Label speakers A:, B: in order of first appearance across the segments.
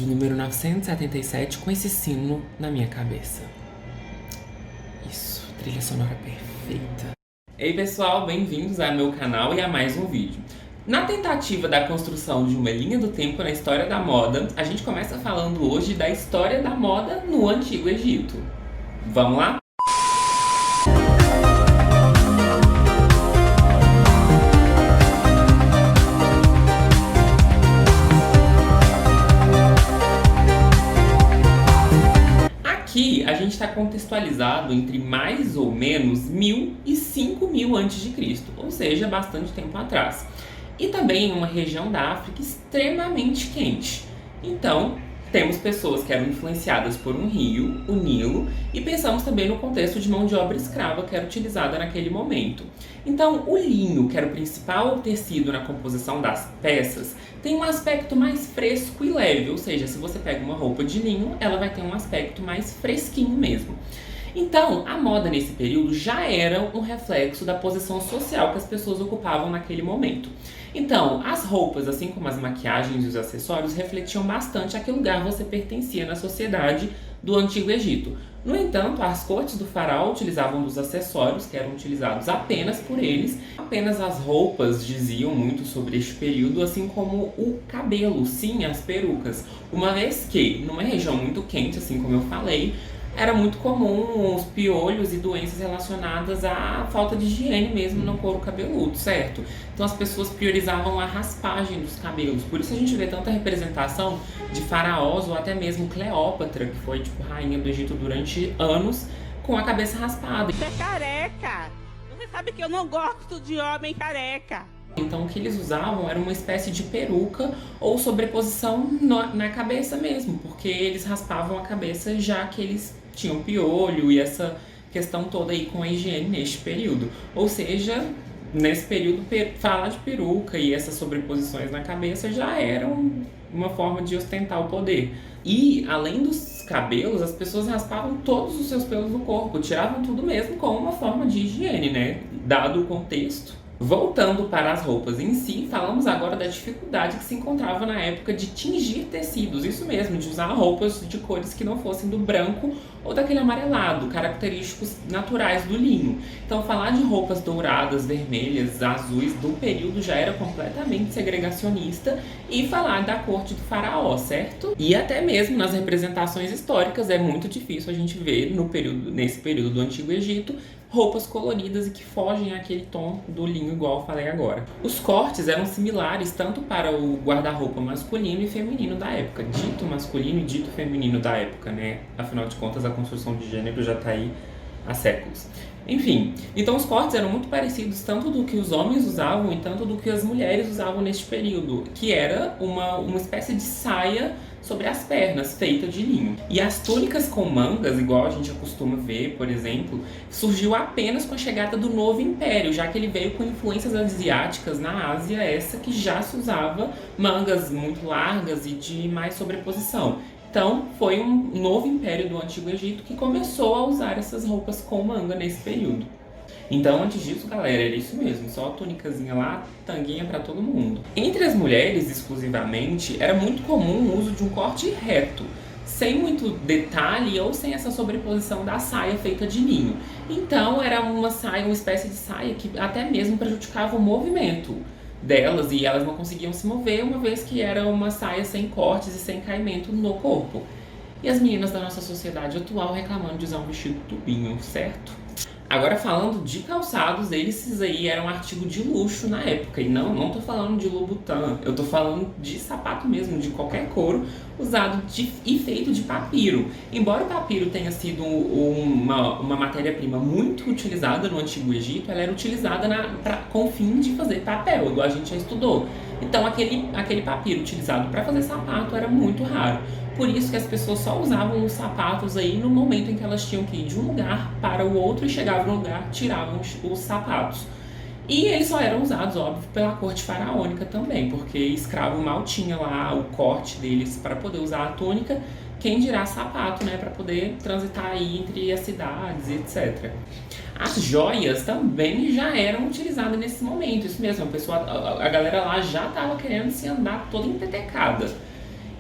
A: vídeo número 977 com esse sino na minha cabeça. Isso, trilha sonora perfeita. Ei pessoal, bem-vindos ao meu canal e a mais um vídeo. Na tentativa da construção de uma linha do tempo na história da moda, a gente começa falando hoje da história da moda no Antigo Egito. Vamos lá? Aqui a gente está contextualizado entre mais ou menos 1000 e 5000 a.C., ou seja, bastante tempo atrás. E também em uma região da África extremamente quente. Então, temos pessoas que eram influenciadas por um rio, o Nilo, e pensamos também no contexto de mão de obra escrava que era utilizada naquele momento. Então, o linho, que era o principal tecido na composição das peças, tem um aspecto mais fresco e leve, ou seja, se você pega uma roupa de linho, ela vai ter um aspecto mais fresquinho mesmo. Então, a moda nesse período já era um reflexo da posição social que as pessoas ocupavam naquele momento. Então, as roupas, assim como as maquiagens e os acessórios, refletiam bastante a que lugar você pertencia na sociedade do Antigo Egito. No entanto, as cortes do faraó utilizavam dos acessórios que eram utilizados apenas por eles. Apenas as roupas diziam muito sobre este período, assim como o cabelo, sim, as perucas. Uma vez que, numa região muito quente, assim como eu falei, era muito comum os piolhos e doenças relacionadas à falta de higiene mesmo no couro cabeludo, certo? Então as pessoas priorizavam a raspagem dos cabelos. Por isso a gente vê tanta representação de faraós ou até mesmo Cleópatra, que foi tipo rainha do Egito durante anos, com a cabeça raspada.
B: Você é careca! Você sabe que eu não gosto de homem careca!
A: Então o que eles usavam era uma espécie de peruca ou sobreposição na cabeça mesmo, porque eles raspavam a cabeça já que eles tinham piolho e essa questão toda aí com a higiene neste período. Ou seja, nesse período falar de peruca e essas sobreposições na cabeça já eram uma forma de ostentar o poder. E além dos cabelos, as pessoas raspavam todos os seus pelos do corpo, tiravam tudo mesmo como uma forma de higiene, né? Dado o contexto. Voltando para as roupas em si, falamos agora da dificuldade que se encontrava na época de tingir tecidos, isso mesmo, de usar roupas de cores que não fossem do branco ou daquele amarelado, característicos naturais do linho. Então falar de roupas douradas, vermelhas, azuis do período já era completamente segregacionista, e falar da corte do faraó, certo? E até mesmo nas representações históricas é muito difícil a gente ver nesse período do Antigo Egito roupas coloridas e que fogem àquele tom do linho, igual eu falei agora. Os cortes eram similares tanto para o guarda-roupa masculino e feminino da época, dito masculino e dito feminino da época, né? Afinal de contas, a construção de gênero já está aí há séculos. Enfim, então os cortes eram muito parecidos tanto do que os homens usavam e tanto do que as mulheres usavam neste período, que era uma espécie de saia sobre as pernas, feita de linho. E as túnicas com mangas, igual a gente costuma ver, por exemplo, surgiu apenas com a chegada do Novo Império, já que ele veio com influências asiáticas na Ásia, essa que já se usava mangas muito largas e de mais sobreposição. Então, foi um novo império do Antigo Egito que começou a usar essas roupas com manga nesse período. Então, antes disso, galera, era isso mesmo, só a tunicazinha lá, tanguinha pra todo mundo. Entre as mulheres, exclusivamente, era muito comum o uso de um corte reto, sem muito detalhe ou sem essa sobreposição da saia feita de linho. Então, era uma saia, uma espécie de saia que até mesmo prejudicava o movimento delas e elas não conseguiam se mover, uma vez que era uma saia sem cortes e sem caimento no corpo. E as meninas da nossa sociedade atual reclamando de usar um vestido tubinho, certo? Agora falando de calçados, esses aí eram um artigo de luxo na época. E não tô falando de Louboutin, eu tô falando de sapato mesmo, de qualquer couro, usado e feito de papiro. Embora o papiro tenha sido uma matéria-prima muito utilizada no Antigo Egito, ela era utilizada com o fim de fazer papel, igual a gente já estudou. Então aquele papiro utilizado para fazer sapato era muito raro. Por isso que as pessoas só usavam os sapatos aí no momento em que elas tinham que ir de um lugar para o outro e chegavam no lugar, tiravam os sapatos. E eles só eram usados, óbvio, pela corte faraônica também, porque escravo mal tinha lá o corte deles para poder usar a túnica, quem dirá sapato, né, para poder transitar aí entre as cidades, etc. As joias também já eram utilizadas nesse momento, isso mesmo, a galera lá já estava querendo se andar toda empetecada.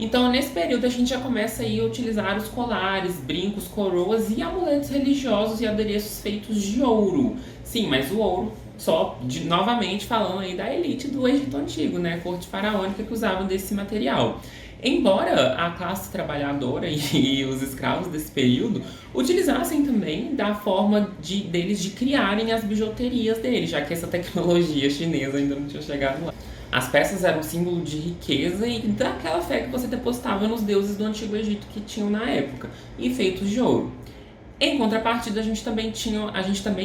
A: Então, nesse período, a gente já começa aí a utilizar os colares, brincos, coroas e amuletos religiosos e adereços feitos de ouro. Sim, mas o ouro, novamente falando aí da elite do Egito Antigo, né? Corte faraônica que usavam desse material. Embora a classe trabalhadora e os escravos desse período utilizassem também da forma deles de criarem as bijuterias deles, já que essa tecnologia chinesa ainda não tinha chegado lá. As peças eram símbolo de riqueza e daquela fé que você depositava nos deuses do Antigo Egito que tinham na época, e feitos de ouro. Em contrapartida, a gente também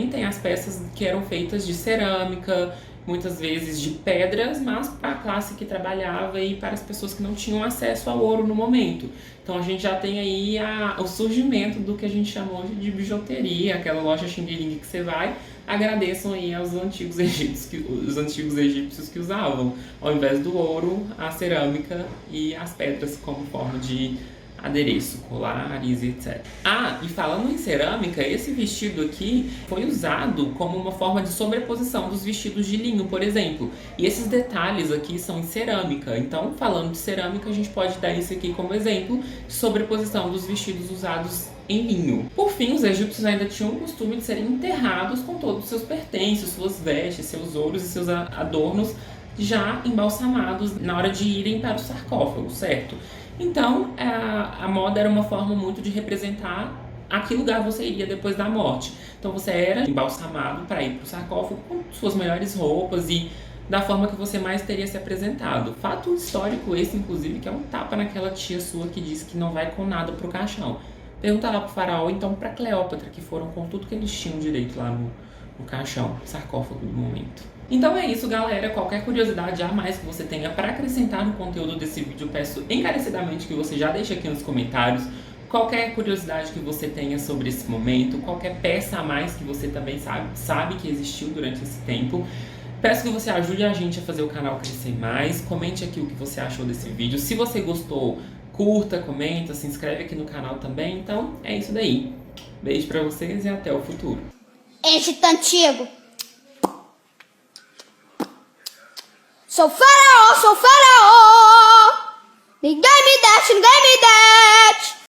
A: tem as peças que eram feitas de cerâmica, muitas vezes de pedras, mas para a classe que trabalhava e para as pessoas que não tinham acesso ao ouro no momento. Então a gente já tem aí o surgimento do que a gente chamou de bijuteria, aquela loja xing-ling que você vai. Agradeçam aí aos antigos egípcios que usavam, ao invés do ouro, a cerâmica e as pedras como forma de adereço, colares e etc. E falando em cerâmica, esse vestido aqui foi usado como uma forma de sobreposição dos vestidos de linho, por exemplo. E esses detalhes aqui são em cerâmica. Então, falando de cerâmica, a gente pode dar isso aqui como exemplo de sobreposição dos vestidos usados em linho. Por fim, os egípcios ainda tinham o costume de serem enterrados com todos os seus pertences, suas vestes, seus ouros e seus adornos já embalsamados na hora de irem para o sarcófago, certo? Então, a moda era uma forma muito de representar a que lugar você iria depois da morte. Então, você era embalsamado para ir para o sarcófago com suas melhores roupas e da forma que você mais teria se apresentado. Fato histórico esse, inclusive, que é um tapa naquela tia sua que disse que não vai com nada pro caixão. Pergunta lá pro faraó, então pra Cleópatra, que foram com tudo que eles tinham direito lá no caixão, sarcófago do momento. Então é isso, galera. Qualquer curiosidade a mais que você tenha para acrescentar no conteúdo desse vídeo, peço encarecidamente que você já deixe aqui nos comentários. Qualquer curiosidade que você tenha sobre esse momento, qualquer peça a mais que você também sabe que existiu durante esse tempo. Peço que você ajude a gente a fazer o canal crescer mais. Comente aqui o que você achou desse vídeo. Se você gostou, curta, comenta, se inscreve aqui no canal também. Então é isso daí. Beijo pra vocês e até o futuro.
C: Egito Antigo. Sou faraó, sou faraó. Ninguém me deixa, ninguém me deixa.